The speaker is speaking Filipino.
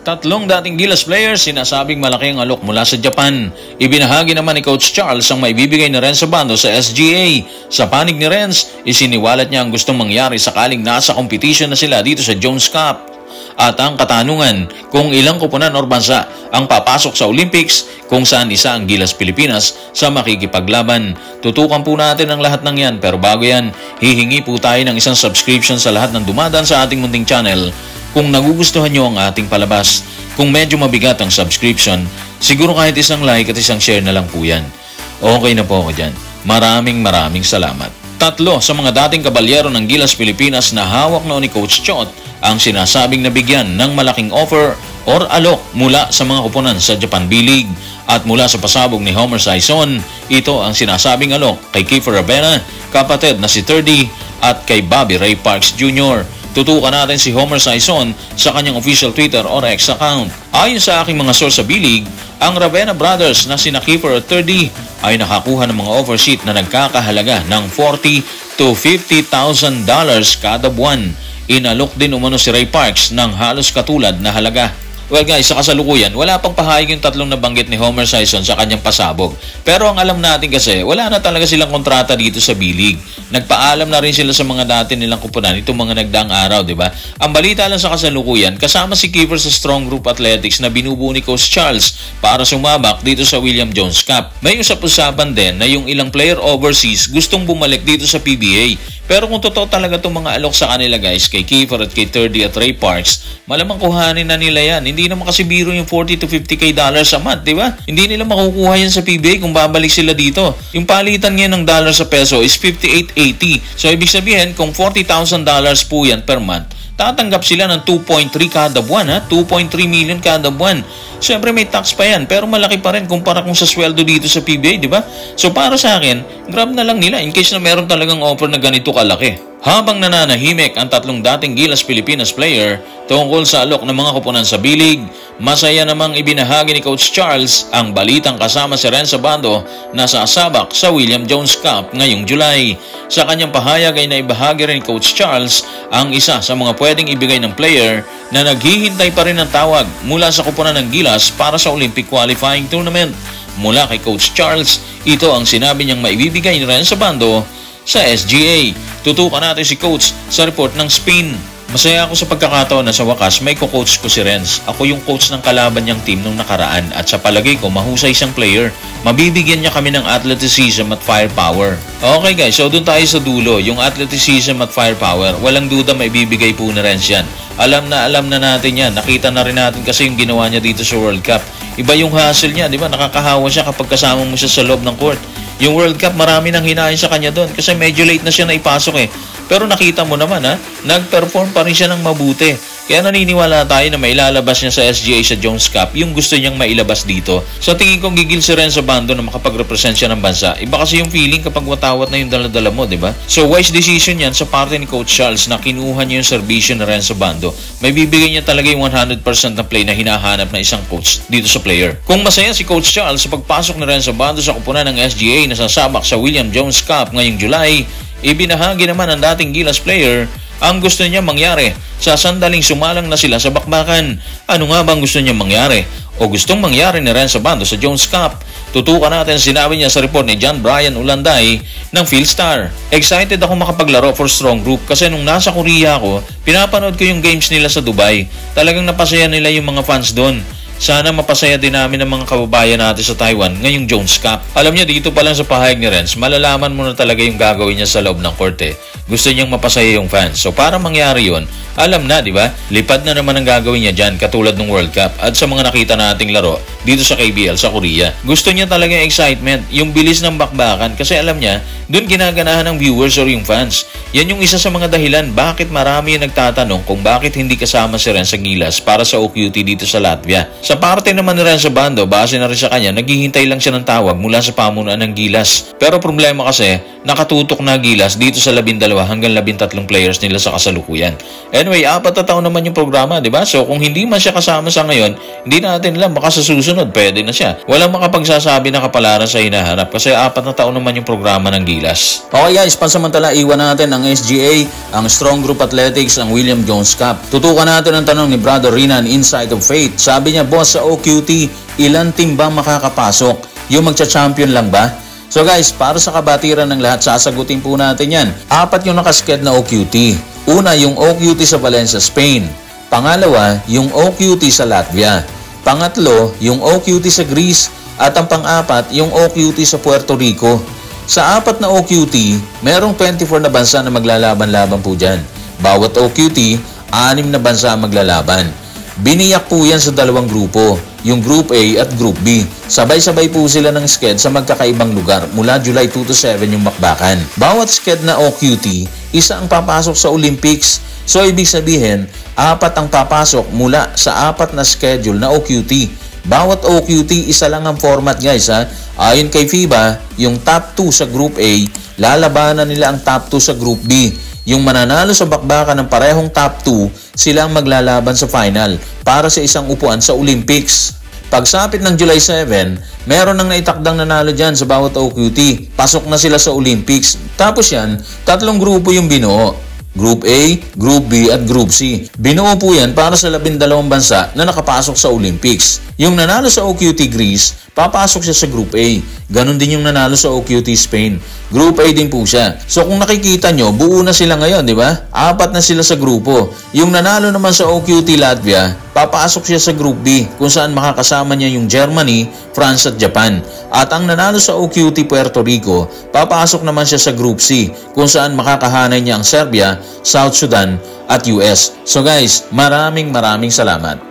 Tatlong dating Gilas players sinasabing malaki ang alok mula sa Japan. Ibinahagi naman ni Coach Charles ang maibibigay ni Renzo Bando sa SGA. Sa panig ni Renz, isiniwalat niya ang gustong mangyari sakaling nasa competition na sila dito sa Jones Cup. At ang katanungan kung ilang koponan o bansa ang papasok sa Olympics kung saan isa ang Gilas Pilipinas sa makikipaglaban. Tutukan po natin ang lahat ng yan, pero bago yan, hihingi po tayo ng isang subscription sa lahat ng dumadaan sa ating munting channel. Kung nagugustuhan nyo ang ating palabas, kung medyo mabigat ang subscription, siguro kahit isang like at isang share na lang po yan. Okay na po ako dyan. Maraming salamat. Tatlo sa mga dating kabalyero ng Gilas Pilipinas na hawak noon ni Coach Chot ang sinasabing nabigyan ng malaking offer or alok mula sa mga koponan sa Japan B-League. At mula sa pasabog ni Homer Saison, ito ang sinasabing alok kay Kiefer Ravena, kapatid na si Turdy, at kay Bobby Ray Parks Jr. Tutukan natin si Homer Saison sa kanyang official Twitter or X account. Ayon sa aking mga source sa B-League, ang Ravena brothers na sina Kiefer at Turdy ay nakakuha ng mga offer sheet na nagkakahalaga ng $40,000 to $50,000 kada buwan. Inalok din umano si Ray Parks ng halos katulad na halaga. Well guys, sa kasalukuyan, wala pang pahayag yung tatlong nabanggit ni Homer Saison sa kanyang pasabog. Pero ang alam natin kasi, wala na talaga silang kontrata dito sa B-League. Nagpaalam na rin sila sa mga dati nilang kupunan itong mga nagdaang araw, di ba? Ang balita lang sa kasalukuyan, kasama si Kiefer sa Strong Group Athletics na binubuo ni Coach Charles para sumabak dito sa William Jones Cup. May usap-usapan din na yung ilang player overseas gustong bumalik dito sa PBA. Pero kung totoo talaga itong mga alok sa kanila guys, kay Kiefer at kay Turdy at Ray Parks, malamang kuhanin na nila yan. Hindi naman kasi biro yung $40,000 to $50,000 a month, di ba? Hindi nila makukuha yan sa PBA kung babalik sila dito. Yung palitan ngayon ng dollar sa peso is 58.80. So ibig sabihin, kung $40,000 po yan per month, tatanggap sila ng 2.3 kada buwan, ha? 2.3 million kada buwan. Siyempre may tax pa yan, pero malaki pa rin kumpara kung sa sweldo dito sa PBA, di ba? So para sa akin, grab na lang nila in case na meron talagang offer na ganito kalaki. Habang nananahimik ang tatlong dating Gilas Pilipinas player tungkol sa alok ng mga koponan sa B-League, masaya namang ibinahagi ni Coach Charles ang balitang kasama si Renzo Bando na sasabak sa William Jones Cup ngayong July. Sa kanyang pahayag ay naibahagi rin ni Coach Charles ang isa sa mga pwedeng ibigay ng player na naghihintay pa rin ng tawag mula sa koponan ng Gilas para sa Olympic Qualifying Tournament. Mula kay Coach Charles, ito ang sinabi niyang maibibigay ni Renzo Bando sa SGA. Tutukan natin si Coach sa report ng Spain. Masaya ako sa pagkakataon na sa wakas may co-coach ko si Renz. Ako yung coach ng kalaban niyang team nung nakaraan at sa palagay ko mahusay siyang player. Mabibigyan niya kami ng athleticism at firepower. Okay guys, so dun tayo sa dulo. Yung athleticism at firepower, walang duda may bibigay po ni Renz yan. Alam na natin yan. Nakita na rin natin kasi yung ginawa niya dito sa World Cup. Iba yung hustle niya, di ba? Nakakahawa siya kapag kasama mo siya sa loob ng court. Yung World Cup, marami nang hinahin sa kanya doon kasi medyo late na siya na ipasok eh. Pero nakita mo naman ha, nag-perform pa rin siya ng mabuti. Kaya naniniwala tayo na mailalabas niya sa SGA sa Jones Cup yung gusto niyang mailabas dito. Sa tingin kong gigil si Renzo Bando na makapag-represent siya ng bansa. Iba kasi yung feeling kapag watawat na yung dala-dala mo, di ba? So wise decision yan sa parte ni Coach Charles na kinuha niya yung serbisyo ni Renzo Bando. May bibigay niya talaga yung 100% na play na hinahanap na isang coach dito sa player. Kung masaya si Coach Charles sa pagpasok ni Renzo Bando sa kupunan ng SGA na sasabak sa William Jones Cup ngayong July, ibinahagi naman ng dating Gilas player ang gusto niya mangyari sa sandaling sumalang na sila sa bakbakan. Ano nga bang gusto niya mangyari o gustong mangyari ni Renzo Bando sa Jones Cup? Tutukan natin sinabi niya sa report ni John Brian Ulanday ng Philstar. Excited ako makapaglaro for Strong Group kasi nung nasa Korea ako, pinapanood ko yung games nila sa Dubai. Talagang napasaya nila yung mga fans doon. Sana mapasaya din namin ang mga kababayan natin sa Taiwan ngayong Jones Cup. Alam niya dito pa lang sa pahayag ni Renz, malalaman mo na talaga yung gagawin niya sa loob ng korte. Gusto niyang mapasaya yung fans. So para mangyari yun, alam na, di ba? Lipad na naman ang gagawin niya dyan katulad ng World Cup at sa mga nakita nating laro dito sa KBL sa Korea. Gusto niya talaga yung excitement, yung bilis ng bakbakan kasi alam niya, doon ginaganahan ng viewers or yung fans. Yan yung isa sa mga dahilan bakit marami yung nagtatanong kung bakit hindi kasama si Renz sa Gilas para sa OQT dito sa Latvia. Sa parte naman ni Renzo Bando, base na rin sa kanya, naghihintay lang siya ng tawag mula sa pamunuan ng Gilas. Pero problema kasi, nakatutok na Gilas dito sa 12 hanggang 13 players nila sa kasalukuyan. Anyway, 4 na taon naman yung programa, di ba? So kung hindi man siya kasama sa ngayon, hindi natin alam, baka sa susunod, pwede na siya. Walang makapagsasabi na kapalaran sa hinaharap kasi 4 na taon naman yung programa ng Gilas. Okay guys, pansamantala, iwan natin ang SGA, ang Strong Group Athletics, ang William Jones Cup. Tutukan natin ang tanong ni Brother Rinan, Inside of Faith. Sabi niya, boss, sa OQT, ilan team ba makakapasok? Yung magcha-champion lang ba? So guys, para sa kabatiran ng lahat, sasagutin po natin yan. 4 yung nakasked na OQT. Una, yung OQT sa Valencia, Spain. Pangalawa, yung OQT sa Latvia. Pangatlo, yung OQT sa Greece. At ang pang-4, yung OQT sa Puerto Rico. Sa 4 na OQT, merong 24 na bansa na maglalaban-laban po dyan. Bawat OQT, 6 na bansa maglalaban. Biniyak po yan sa 2 grupo, yung Group A at Group B. Sabay-sabay po sila ng sked sa magkakaibang lugar mula July 2 to 7 yung bakbakan. Bawat sked na OQT, isa ang papasok sa Olympics. So ibig sabihin, 4 ang papasok mula sa 4 na schedule na OQT. Bawat OQT, isa lang ang format guys ha. Ayon kay FIBA, yung top 2 sa Group A, lalabanan nila ang top 2 sa Group B. Yung mananalo sa bakbakan ng parehong top 2, sila ang maglalaban sa final para sa isang upuan sa Olympics. Pagsapit ng July 7, meron nang naitakdang nanalo dyan sa bawat OQT. Pasok na sila sa Olympics. Tapos yan, 3 grupo yung binuo. Group A, Group B at Group C. Binuo po yan para sa 12 bansa na nakapasok sa Olympics. Yung nanalo sa OQT Greece, papasok siya sa Group A. Ganon din yung nanalo sa OQT Spain. Group A din po siya. So kung nakikita nyo, buo na sila ngayon, di ba? 4 na sila sa grupo. Yung nanalo naman sa OQT Latvia, papasok siya sa Group B kung saan makakasama niya yung Germany, France at Japan. At ang nanalo sa OQT Puerto Rico, papasok naman siya sa Group C kung saan makakahanay niya ang Serbia, South Sudan at US. So guys, maraming salamat.